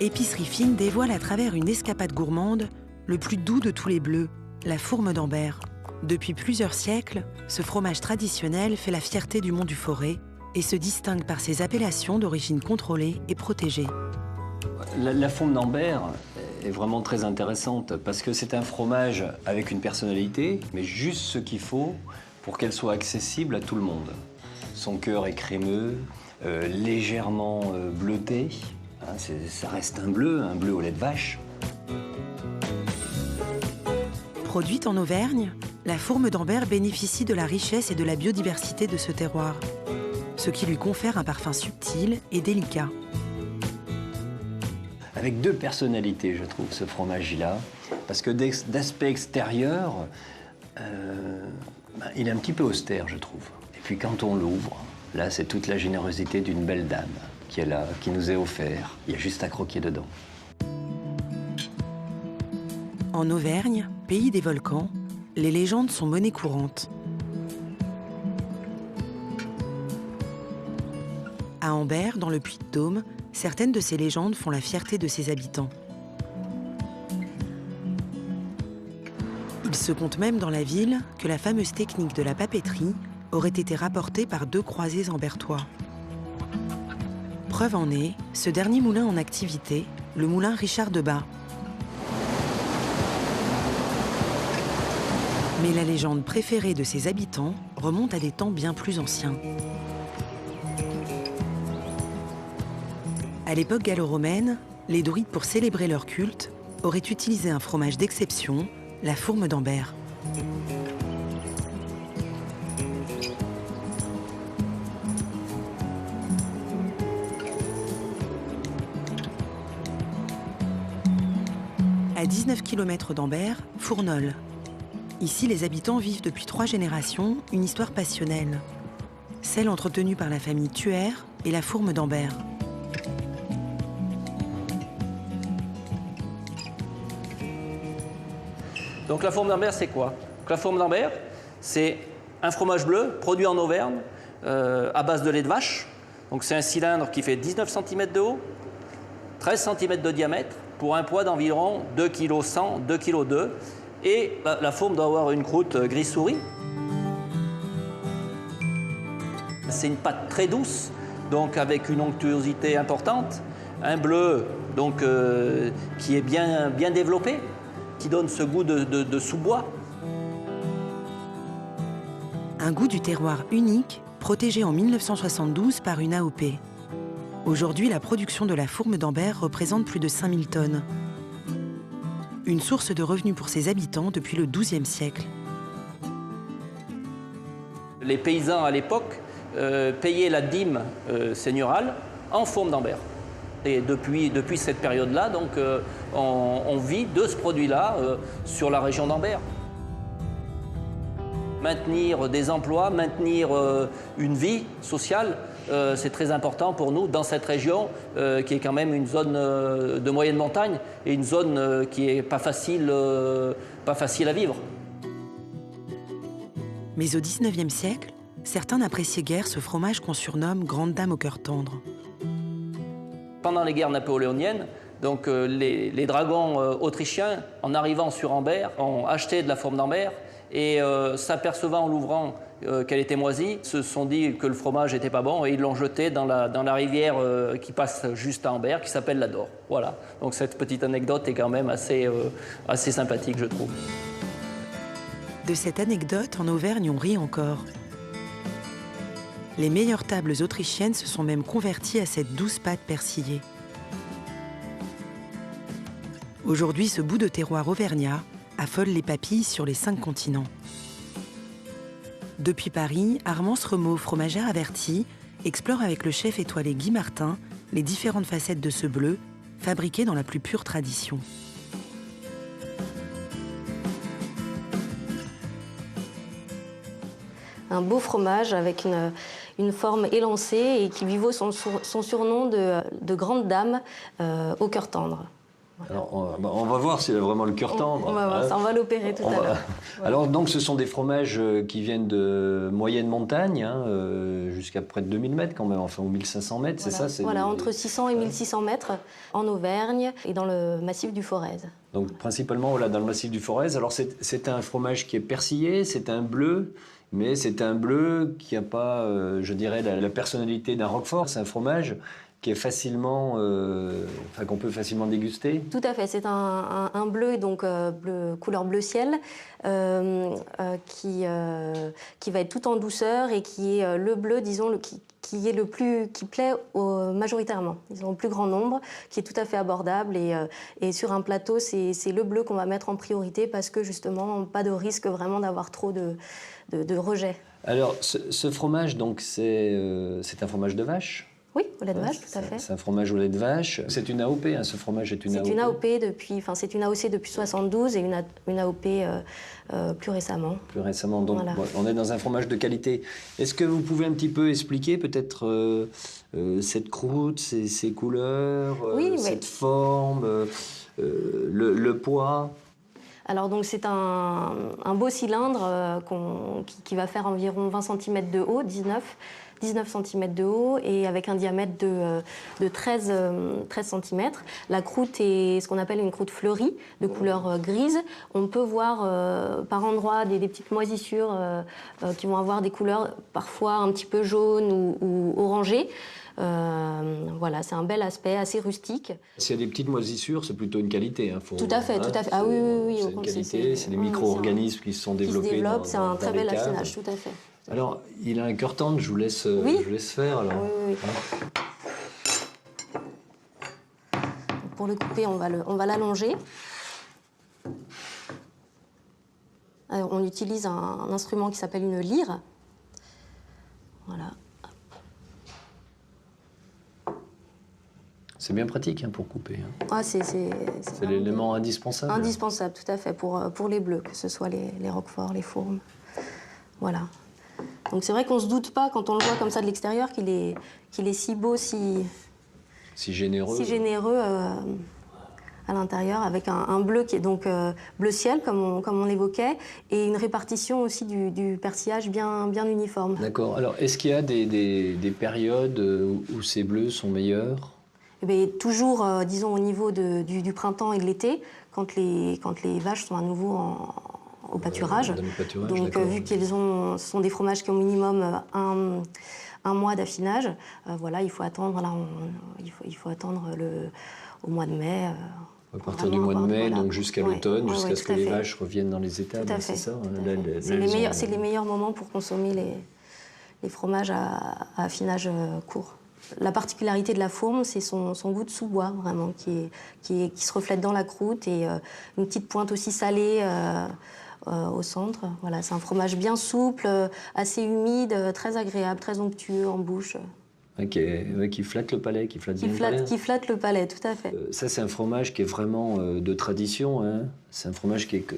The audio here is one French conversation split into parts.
Épicerie Fine dévoile à travers une escapade gourmande le plus doux de tous les bleus, la fourme d'Ambert. Depuis plusieurs siècles, ce fromage traditionnel fait la fierté du Mont du Forez et se distingue par ses appellations d'origine contrôlée et protégée. La fourme d'Ambert est vraiment très intéressante parce que c'est un fromage avec une personnalité, mais juste ce qu'il faut pour qu'elle soit accessible à tout le monde. Son cœur est crémeux, légèrement bleuté. Hein, ça reste un bleu au lait de vache. Produite en Auvergne, la fourme d'Ambert bénéficie de la richesse et de la biodiversité de ce terroir, ce qui lui confère un parfum subtil et délicat. Avec deux personnalités, je trouve, ce fromage-là, parce que d'aspect extérieur, il est un petit peu austère, je trouve. Et puis quand on l'ouvre, là, c'est toute la générosité d'une belle dame qui est là, qui nous est offerte. Il y a juste à croquer dedans. En Auvergne, pays des volcans, les légendes sont monnaie courante. À Ambert, dans le Puy-de-Dôme, certaines de ces légendes font la fierté de ses habitants. Il se compte même dans la ville que la fameuse technique de la papeterie aurait été rapportée par deux croisés ambertois. Preuve en est, ce dernier moulin en activité, le moulin Richard de Bas. Mais la légende préférée de ses habitants remonte à des temps bien plus anciens. À l'époque gallo-romaine, les druides, pour célébrer leur culte, auraient utilisé un fromage d'exception, la fourme d'Ambert. À 19 km d'Ambert, Fournol. Ici, les habitants vivent depuis 3 générations une histoire passionnelle, celle entretenue par la famille Thuer et la fourme d'Ambert. Donc la fourme d'Ambert, c'est quoi? La fourme d'Ambert, c'est un fromage bleu produit en Auvergne à base de lait de vache. Donc c'est un cylindre qui fait 19 cm de haut, 13 cm de diamètre, pour un poids d'environ 2,1 kg, 2,2 kg. Et la fourme doit avoir une croûte gris souris. C'est une pâte très douce, donc avec une onctuosité importante. Un bleu donc, qui est bien développé, qui donne ce goût de sous-bois. Un goût du terroir unique, protégé en 1972 par une AOP. Aujourd'hui, la production de la fourme d'Ambert représente plus de 5000 tonnes. Une source de revenus pour ses habitants depuis le XIIe siècle. Les paysans à l'époque payaient la dîme seigneurale en fourme d'Ambert. Et depuis cette période-là, donc, on vit de ce produit-là sur la région d'Ambert. Maintenir des emplois, maintenir une vie sociale, c'est très important pour nous dans cette région qui est quand même une zone de moyenne montagne et une zone qui n'est pas facile à vivre. Mais au XIXe siècle, certains n'appréciaient guère ce fromage qu'on surnomme grande dame au cœur tendre. Pendant les guerres napoléoniennes, donc, les dragons autrichiens, en arrivant sur Ambert, ont acheté de la fourme d'Ambert et s'apercevant en l'ouvrant qu'elle était moisie, se sont dit que le fromage n'était pas bon et ils l'ont jeté dans la rivière qui passe juste à Ambert, qui s'appelle la Dore. Voilà. Donc cette petite anecdote est quand même assez sympathique, je trouve. De cette anecdote, en Auvergne, on rit encore. Les meilleures tables autrichiennes se sont même converties à cette douce pâte persillée. Aujourd'hui, ce bout de terroir auvergnat affole les papilles sur les 5 continents. Depuis Paris, Armance Remeau, fromagère avertie, explore avec le chef étoilé Guy Martin les différentes facettes de ce bleu, fabriqué dans la plus pure tradition. Un beau fromage avec une forme élancée et qui lui vaut son surnom de grande dame au cœur tendre. Alors, on va voir s'il a vraiment le cœur tendre. On va voir ça, on va l'opérer tout à l'heure. Alors, donc, ce sont des fromages qui viennent de moyenne montagne, hein, jusqu'à près de 2000 mètres quand même, enfin, ou 1500 mètres, Voilà. c'est ça? Voilà, entre 600 et 1600 mètres en Auvergne et dans le massif du Forez. Donc, principalement, voilà, dans le massif du Forez. Alors, c'est un fromage qui est persillé, c'est un bleu, mais c'est un bleu qui n'a pas, je dirais, la personnalité d'un roquefort. C'est un fromage qui est facilement, qu'on peut facilement déguster. Tout à fait, c'est un bleu, donc couleur bleu ciel, qui va être tout en douceur et qui est le bleu, disons, qui plaît majoritairement, disons, au plus grand nombre, qui est tout à fait abordable. Et sur un plateau, c'est le bleu qu'on va mettre en priorité parce que justement, pas de risque vraiment d'avoir trop de rejet. Alors, ce fromage, donc, c'est un fromage de vache? Oui, au lait de vache, tout à fait. C'est un fromage au lait de vache. C'est une AOP, hein, ce fromage est une AOP. C'est une AOP c'est une AOC depuis 72 et une AOP plus récemment. Plus récemment, donc Voilà. On est dans un fromage de qualité. Est-ce que vous pouvez un petit peu expliquer peut-être cette croûte, ses couleurs, Oui, cette forme, le poids? Alors donc c'est un beau cylindre qui va faire environ 20 cm de haut, 19 cm de haut et avec un diamètre de 13 cm. La croûte est ce qu'on appelle une croûte fleurie, de couleur grise. On peut voir par endroits des petites moisissures qui vont avoir des couleurs parfois un petit peu jaunes ou orangées. Voilà, c'est un bel aspect, assez rustique. S'il y a des petites moisissures, c'est plutôt une qualité. Hein, tout à fait, tout à fait. Ah oui. C'est une qualité, c'est des micro-organismes qui se sont développés. C'est un très bel affinage, tout à fait. Alors, il a un cœur tendre, je vous laisse faire. Alors. Oui. Pour le couper, on va l'allonger. On utilise un instrument qui s'appelle une lyre. Voilà. C'est bien pratique pour couper. Hein. Ah, c'est l'élément indispensable. Indispensable, tout à fait, pour les bleus, que ce soit les roqueforts, les fourmes. Voilà. Donc c'est vrai qu'on ne se doute pas, quand on le voit comme ça de l'extérieur, qu'il est si beau, si généreux à l'intérieur, avec un bleu qui est donc bleu ciel, comme on l'évoquait, et une répartition aussi du persillage bien uniforme. D'accord. Alors, est-ce qu'il y a des périodes où ces bleus sont meilleurs? Eh bien, toujours, disons, au niveau du printemps et de l'été, quand les vaches sont à nouveau au pâturage. Donc, vu ce sont des fromages qui ont minimum un mois d'affinage, voilà, il faut attendre, il faut attendre au mois de mai. À partir du mois de mai, donc jusqu'à l'automne, jusqu'à ce que les vaches reviennent dans les étables, c'est ça? C'est les meilleurs moments pour consommer les fromages à affinage court. La particularité de la fourme, c'est son goût de sous-bois, vraiment, qui se reflète dans la croûte et une petite pointe aussi salée au centre. Voilà, c'est un fromage bien souple, assez humide, très agréable, très onctueux en bouche. Qui flatte le palais, qui flatte le palais, tout à fait. Ça, c'est un fromage qui est vraiment de tradition. Hein. C'est un fromage qui a été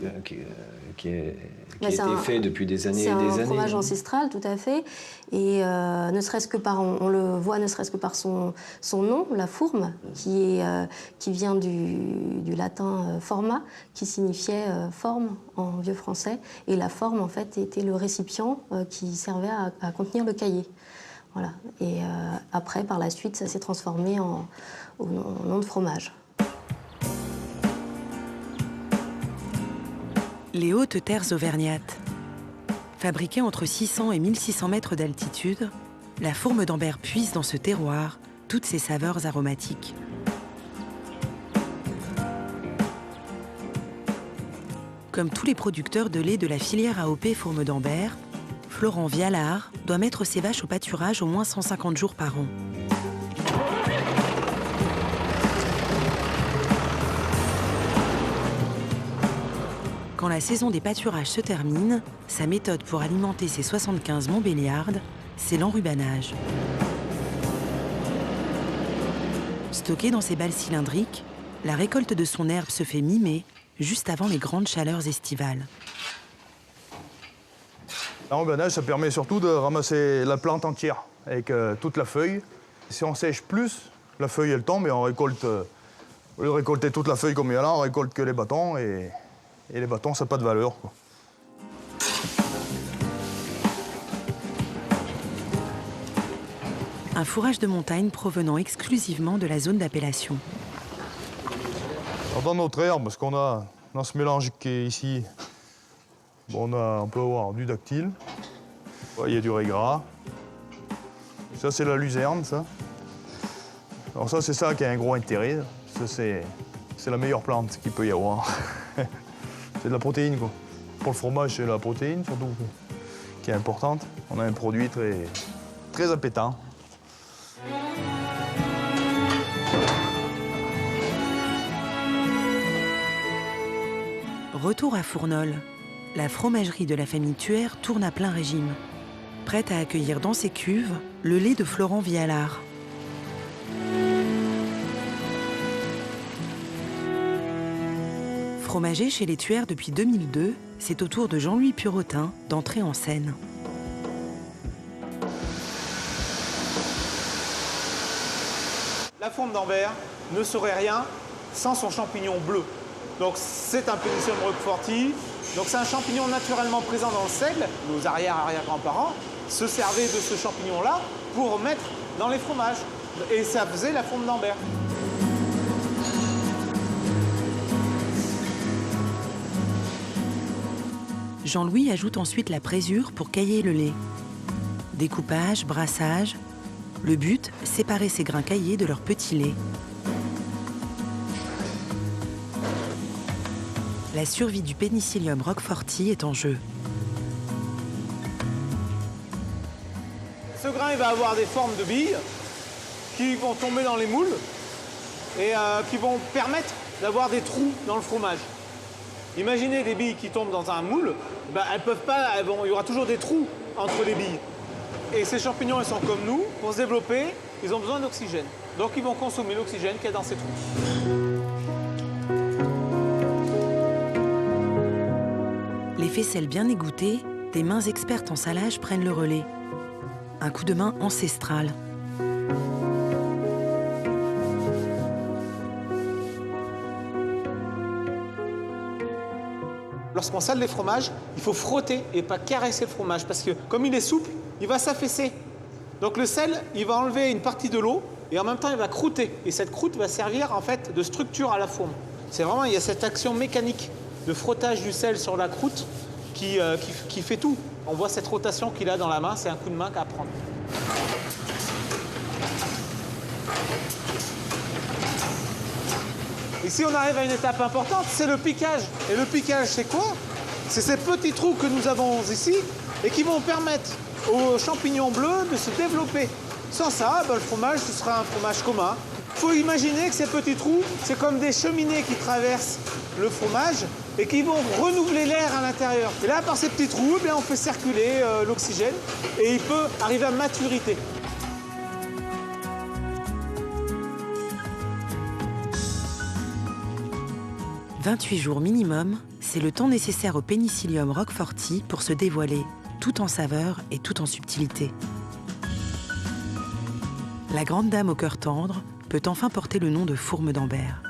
fait depuis des années et des années. C'est un fromage ancestral, tout à fait. Et ne serait-ce que on le voit ne serait-ce que par son nom, la fourme, qui vient du latin forma, qui signifiait forme en vieux français. Et la forme, en fait, était le récipient qui servait à contenir le cahier. Voilà. Et après, par la suite, ça s'est transformé en nom de fromage. Les hautes terres auvergnates. Fabriquée entre 600 et 1600 mètres d'altitude, la fourme d'Ambert puise dans ce terroir toutes ses saveurs aromatiques. Comme tous les producteurs de lait de la filière AOP Fourme d'Ambert, Florent Vialard doit mettre ses vaches au pâturage au moins 150 jours par an. Quand la saison des pâturages se termine, sa méthode pour alimenter ses 75 Montbéliardes, c'est l'enrubanage. Stockée dans ses balles cylindriques, la récolte de son herbe se fait mi-mai, juste avant les grandes chaleurs estivales. L'enrubanage, ça permet surtout de ramasser la plante entière, avec toute la feuille. Si on sèche plus, la feuille, elle tombe et on récolte Au lieu de récolter toute la feuille comme il y a là, on récolte que les bâtons et les bâtons, ça n'a pas de valeur, quoi. Un fourrage de montagne provenant exclusivement de la zone d'appellation. Dans notre herbe, parce qu'on a dans ce mélange qui est ici, bon, on peut avoir du dactyle, il y a du raie gras. Ça, c'est la luzerne, ça. Alors ça, c'est ça qui a un gros intérêt. Ça, c'est la meilleure plante qu'il peut y avoir. C'est de la protéine, quoi. Pour le fromage, c'est la protéine, surtout, qui est importante. On a un produit très appétant. Retour à Fournol. La fromagerie de la famille Thuer tourne à plein régime. Prête à accueillir dans ses cuves le lait de Florent Vialard. Fromager chez les Thuer depuis 2002, c'est au tour de Jean-Louis Purotin d'entrer en scène. La fourme d'Ambert ne serait rien sans son champignon bleu. Donc c'est un Penicillium roqueforti. Donc c'est un champignon naturellement présent dans le seigle. Nos arrière-arrière-grands-parents se servaient de ce champignon-là pour mettre dans les fromages. Et ça faisait la fourme d'Ambert. Jean-Louis ajoute ensuite la présure pour cailler le lait. Découpage, brassage. Le but, séparer ces grains caillés de leur petit lait. La survie du Penicillium roqueforti est en jeu. Ce grain il va avoir des formes de billes qui vont tomber dans les moules et qui vont permettre d'avoir des trous dans le fromage. Imaginez des billes qui tombent dans un moule, ben, elles peuvent pas, il y aura toujours des trous entre les billes. Et ces champignons, ils sont comme nous, pour se développer, ils ont besoin d'oxygène. Donc ils vont consommer l'oxygène qu'il y a dans ces trous. Les faisselles bien égouttées, des mains expertes en salage prennent le relais. Un coup de main ancestral. Lorsqu'on sale les fromages, il faut frotter et pas caresser le fromage parce que comme il est souple, il va s'affaisser. Donc le sel, il va enlever une partie de l'eau et en même temps il va croûter. Et cette croûte va servir en fait de structure à la fourme. C'est vraiment, il y a cette action mécanique de frottage du sel sur la croûte qui fait tout. On voit cette rotation qu'il a dans la main, c'est un coup de main qu'à prendre. Ici, on arrive à une étape importante, c'est le piquage. Et le piquage, c'est quoi? C'est ces petits trous que nous avons ici et qui vont permettre aux champignons bleus de se développer. Sans ça, ben, le fromage, ce sera un fromage commun. Il faut imaginer que ces petits trous, c'est comme des cheminées qui traversent le fromage et qui vont renouveler l'air à l'intérieur. Et là, par ces petits trous, eh bien, on fait circuler l'oxygène et il peut arriver à maturité. « 28 jours minimum, c'est le temps nécessaire au Penicillium roqueforti pour se dévoiler, tout en saveur et tout en subtilité. La grande dame au cœur tendre peut enfin porter le nom de fourme d'Ambert.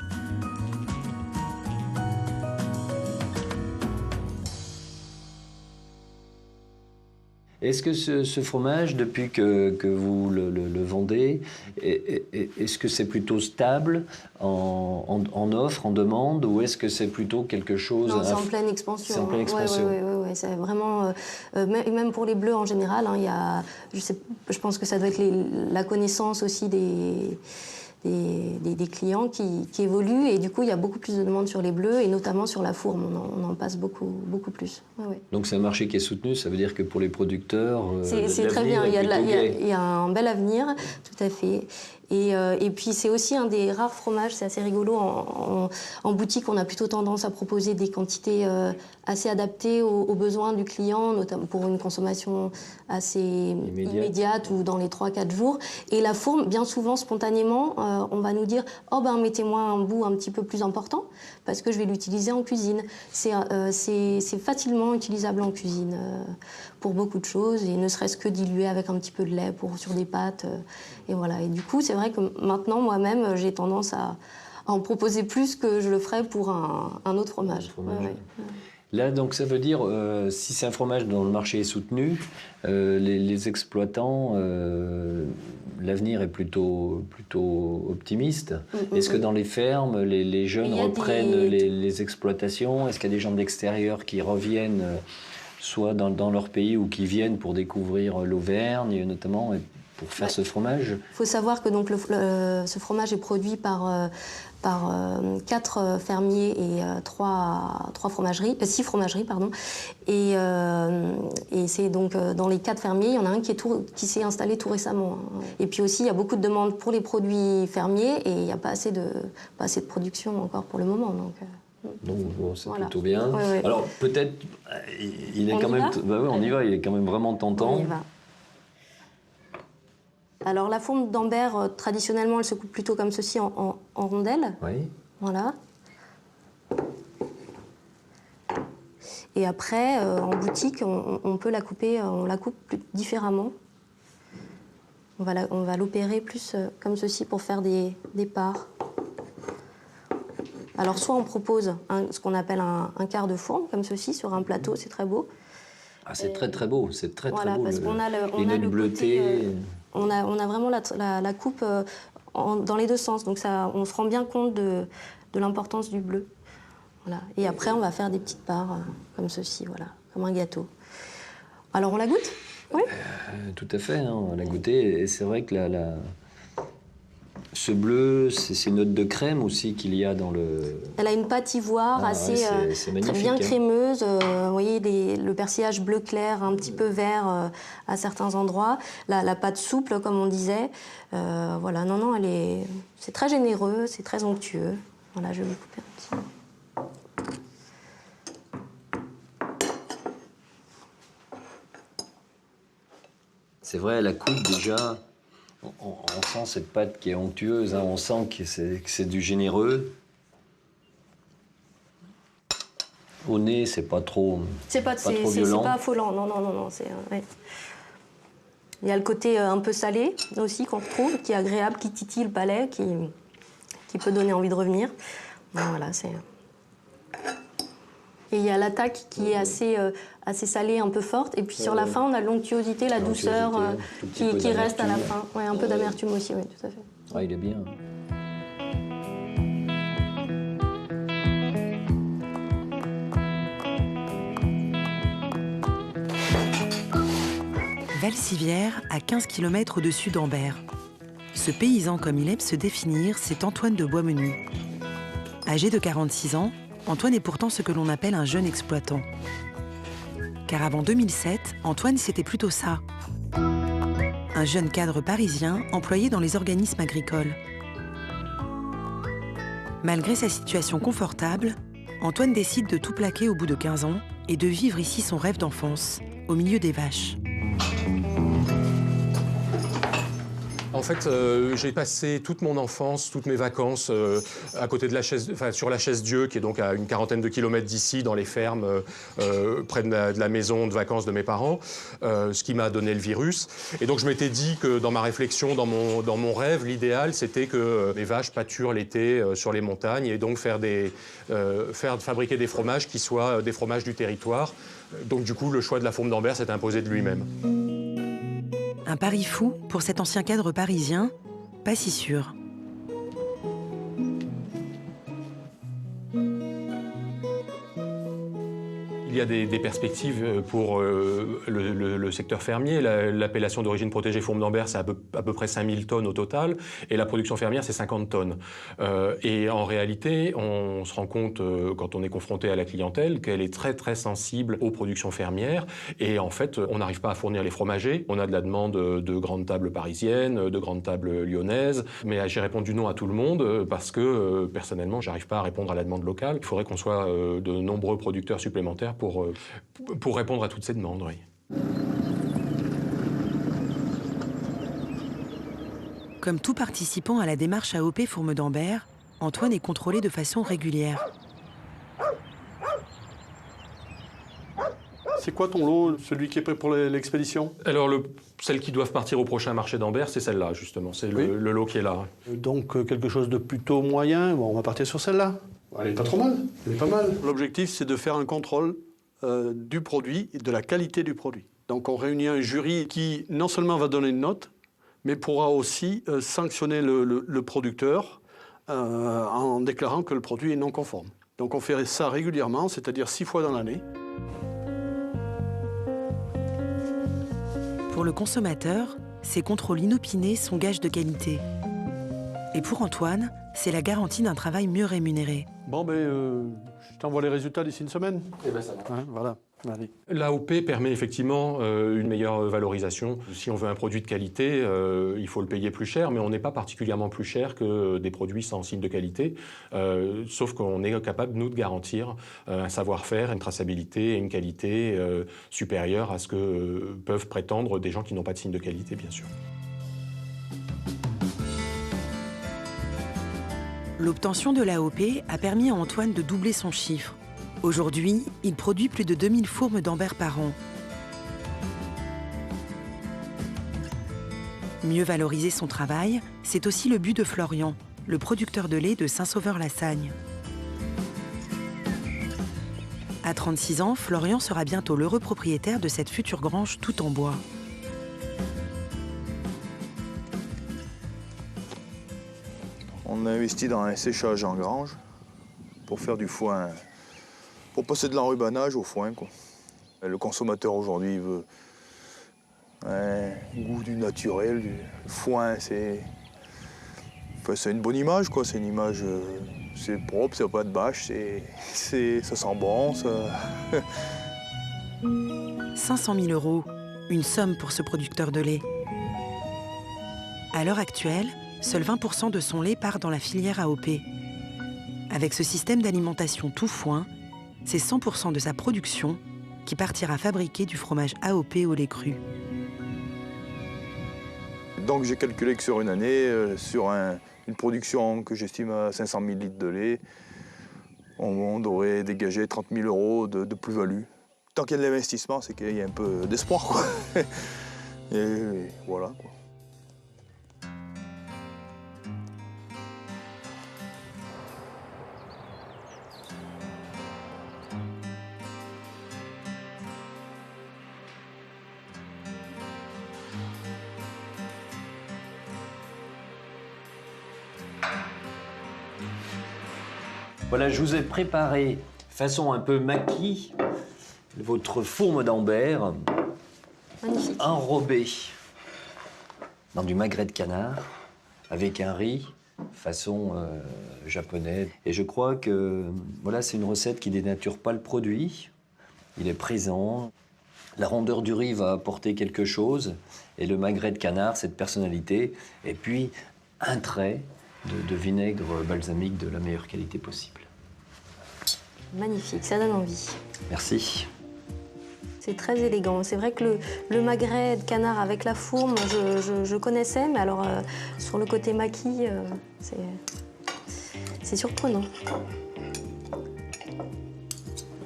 Est-ce que ce fromage, depuis que vous le vendez, est-ce que c'est plutôt stable en offre, en demande, ou est-ce que c'est plutôt quelque chose... Non, c'est en pleine expansion. C'est en pleine expansion. Oui, c'est vraiment... même pour les bleus en général, hein, il y a, je pense que ça doit être la connaissance aussi des clients qui évoluent et du coup il y a beaucoup plus de demandes sur les bleus et notamment sur la fourme, on en passe beaucoup plus. Ouais. Donc c'est un marché qui est soutenu, ça veut dire que pour les producteurs, c'est très bien, il y a un bel avenir, tout à fait. Et puis c'est aussi un des rares fromages, c'est assez rigolo, en boutique on a plutôt tendance à proposer des quantités assez adaptées aux besoins du client, notamment pour une consommation assez immédiate ou dans les 3-4 jours. Et la fourme, bien souvent, spontanément, on va nous dire « Oh ben mettez-moi un bout un petit peu plus important parce que je vais l'utiliser en cuisine ». C'est facilement utilisable en cuisine pour beaucoup de choses et ne serait-ce que dilué avec un petit peu de lait sur des pâtes. Et voilà. Et du coup, c'est vrai que maintenant, moi-même, j'ai tendance en proposer plus que je le ferais pour un autre fromage. Ouais. Là, donc, ça veut dire, si c'est un fromage dont le marché est soutenu, les exploitants, l'avenir est plutôt optimiste. Est-ce que dans les fermes, les jeunes reprennent les exploitations? Est-ce qu'il y a des gens de l'extérieur qui reviennent, soit dans leur pays ou qui viennent pour découvrir l'Auvergne, notamment, pour faire ce fromage? Il faut savoir que donc, ce fromage est produit par 4 fermiers et 6 fromageries. Et c'est donc dans les 4 fermiers, il y en a un qui s'est installé tout récemment. Et puis aussi, il y a beaucoup de demandes pour les produits fermiers et il n'y a pas assez de production encore pour le moment. Donc bon, c'est voilà. plutôt bien. Ouais. Alors peut-être, il est quand même... on y va, il est quand même vraiment tentant. On y va. Alors la fourme d'Ambert, traditionnellement, elle se coupe plutôt comme ceci en rondelles. Oui. Voilà. Et après, en boutique, on peut la couper, on la coupe différemment. On va l'opérer plus comme ceci pour faire des parts. Alors soit on propose ce qu'on appelle un quart de fourme, comme ceci, sur un plateau, c'est très beau. Ah, c'est très beau, c'est très voilà, beau. Parce qu'on a les notes bleutées. On a vraiment la coupe dans les deux sens, donc on se rend bien compte de l'importance du bleu. Voilà. Et après, on va faire des petites parts comme ceci, voilà, comme un gâteau. Alors, on la goûte? Oui. Tout à fait, hein, on l'a goûté. Et c'est vrai que ce bleu, c'est une note de crème aussi qu'il y a dans le... Elle a une pâte ivoire assez c'est magnifique, bien crémeuse. Hein. Vous voyez le persillage bleu clair, un petit peu vert à certains endroits. La pâte souple, comme on disait. Voilà, non, c'est très généreux, c'est très onctueux. Voilà, je vais vous couper un petit... C'est vrai, à la coupe, déjà, on sent cette pâte qui est onctueuse, hein, on sent que c'est du généreux. Au nez, c'est pas trop violent. C'est pas affolant, non. Ouais. Il y a le côté un peu salé aussi qu'on retrouve, qui est agréable, qui titille le palais, qui peut donner envie de revenir. Bon, voilà, c'est... Et il y a l'attaque qui est assez salée, un peu forte. Et puis sur la fin, on a l'onctuosité, la douceur qui reste à la fin. Ouais, un peu d'amertume aussi, oui, tout à fait. Ah, il est bien. Valcivière, à 15 km au-dessus d'Ambert. Ce paysan, comme il aime se définir, c'est Antoine de Boismenu. Âgé de 46 ans, Antoine est pourtant ce que l'on appelle un jeune exploitant. Car avant 2007, Antoine, c'était plutôt ça. Un jeune cadre parisien employé dans les organismes agricoles. Malgré sa situation confortable, Antoine décide de tout plaquer au bout de 15 ans et de vivre ici son rêve d'enfance, au milieu des vaches. En fait, j'ai passé toute mon enfance, toutes mes vacances à côté de sur la Chaise-Dieu, qui est donc à une quarantaine de kilomètres d'ici, dans les fermes, près de la maison de vacances de mes parents, ce qui m'a donné le virus. Et donc je m'étais dit que dans ma réflexion, dans mon rêve, l'idéal, c'était que mes vaches pâturent l'été sur les montagnes et donc fabriquer des fromages qui soient des fromages du territoire. Donc du coup, le choix de la fourme d'Ambert s'est imposé de lui-même. Un pari fou pour cet ancien cadre parisien, pas si sûr. Il y a des perspectives pour le secteur fermier. L'appellation d'origine protégée fourme d'Ambert, c'est à peu près 5000 tonnes au total. Et la production fermière, c'est 50 tonnes. Et en réalité, on se rend compte, quand on est confronté à la clientèle, qu'elle est très, très sensible aux productions fermières. Et en fait, on n'arrive pas à fournir les fromagers. On a de la demande de grandes tables parisiennes, de grandes tables lyonnaises. Mais j'ai répondu non à tout le monde parce que, personnellement, j'arrive pas à répondre à la demande locale. Il faudrait qu'on soit de nombreux producteurs supplémentaires pour répondre à toutes ces demandes, oui. Comme tout participant à la démarche AOP Fourme d'Ambert, Antoine est contrôlé de façon régulière. C'est quoi ton lot, celui qui est prêt pour l'expédition? Alors, celles qui doivent partir au prochain marché d'Ambert, c'est celle-là, justement. C'est Oui. le lot qui est là. Donc quelque chose de plutôt moyen. Bon, on va partir sur celle-là. Elle est pas trop mal. Elle est pas mal. L'objectif, c'est de faire un contrôle du produit et de la qualité du produit. Donc on réunit un jury qui non seulement va donner une note, mais pourra aussi sanctionner le producteur en déclarant que le produit est non conforme. Donc on fait ça régulièrement, c'est-à-dire 6 fois dans l'année. Pour le consommateur, ces contrôles inopinés sont gages de qualité. Et pour Antoine, c'est la garantie d'un travail mieux rémunéré. Bon, je t'envoie les résultats d'ici une semaine. Eh ben, ça va. Hein, voilà. Allez. L'AOP permet effectivement une meilleure valorisation. Si on veut un produit de qualité, il faut le payer plus cher, mais on n'est pas particulièrement plus cher que des produits sans signe de qualité, sauf qu'on est capable, nous, de garantir un savoir-faire, une traçabilité et une qualité supérieure à ce que peuvent prétendre des gens qui n'ont pas de signe de qualité, bien sûr. L'obtention de l'AOP a permis à Antoine de doubler son chiffre. Aujourd'hui, il produit plus de 2000 fourmes d'Ambert par an. Mieux valoriser son travail, c'est aussi le but de Florian, le producteur de lait de Saint-Sauveur-la-Sagne. À 36 ans, Florian sera bientôt l'heureux propriétaire de cette future grange tout en bois. On a investi dans un séchage en grange pour faire du foin, pour passer de l'enrubanage au foin, quoi. Le consommateur aujourd'hui veut un goût du naturel, du foin, c'est une bonne image, quoi. C'est une image, c'est propre, ça n'a pas de bâche, ça sent bon. Ça... 500 000 €, une somme pour ce producteur de lait. À l'heure actuelle, seuls 20% de son lait part dans la filière AOP. Avec ce système d'alimentation tout foin, c'est 100% de sa production qui partira fabriquer du fromage AOP au lait cru. Donc j'ai calculé que sur une année, sur une production que j'estime à 500 000 litres de lait, on devrait dégager 30 000 € de plus-value. Tant qu'il y a de l'investissement, c'est qu'il y a un peu d'espoir, quoi. Et voilà, quoi. Voilà, je vous ai préparé, façon un peu maquis, votre fourme d'Ambert enrobée dans du magret de canard avec un riz façon japonais. Et je crois que voilà, c'est une recette qui dénature pas le produit. Il est présent. La rondeur du riz va apporter quelque chose et le magret de canard, cette personnalité. Et puis un trait de vinaigre balsamique de la meilleure qualité possible. Magnifique, ça donne envie. Merci. C'est très élégant. C'est vrai que le magret de canard avec la fourme, je connaissais, mais alors sur le côté maquis, c'est surprenant.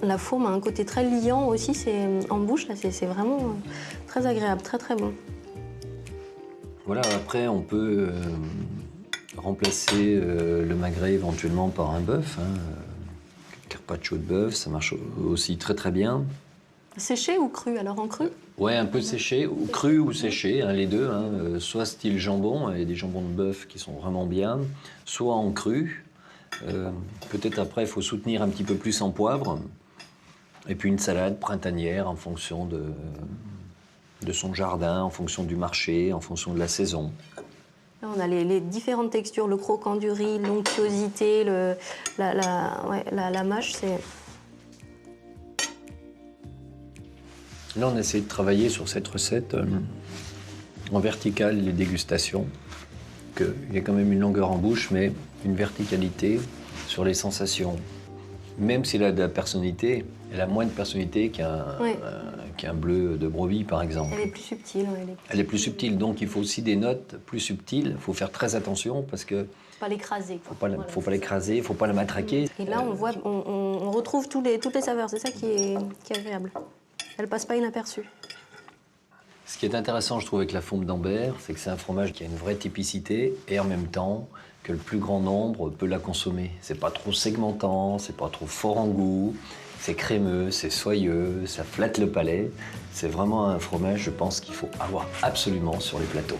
La fourme a un côté très liant aussi, en bouche, là, c'est vraiment très agréable, très très bon. Voilà, après on peut remplacer le magret éventuellement par un bœuf. Carpaccio de bœuf, ça marche aussi très très bien. Séché ou cru? Alors en cru? Ouais, un peu séché, ou cru ou séché, les deux. Soit style jambon, il y a des jambons de bœuf qui sont vraiment bien, soit en cru. Peut-être après, il faut soutenir un petit peu plus en poivre. Et puis une salade printanière en fonction de son jardin, en fonction du marché, en fonction de la saison. Là, on a les différentes textures, le croquant du riz, l'onctuosité, la mâche, c'est... Là, on a essayé de travailler sur cette recette en verticale, les dégustations. Il y a quand même une longueur en bouche, mais une verticalité sur les sensations. Même s'il a de la personnalité, elle a moins de personnalité qu'un bleu de brebis, par exemple. Elle est plus subtile. Elle est plus subtile, donc il faut aussi des notes plus subtiles. Il faut faire très attention parce que... Faut pas l'écraser. Faut pas l'écraser, faut pas la matraquer. Et là, on retrouve toutes les saveurs. C'est ça qui est agréable. Elle passe pas inaperçue. Ce qui est intéressant, je trouve, avec la fourme d'Ambert, c'est que c'est un fromage qui a une vraie typicité et en même temps que le plus grand nombre peut la consommer. C'est pas trop segmentant, c'est pas trop fort en goût, c'est crémeux, c'est soyeux, ça flatte le palais. C'est vraiment un fromage, je pense, qu'il faut avoir absolument sur les plateaux.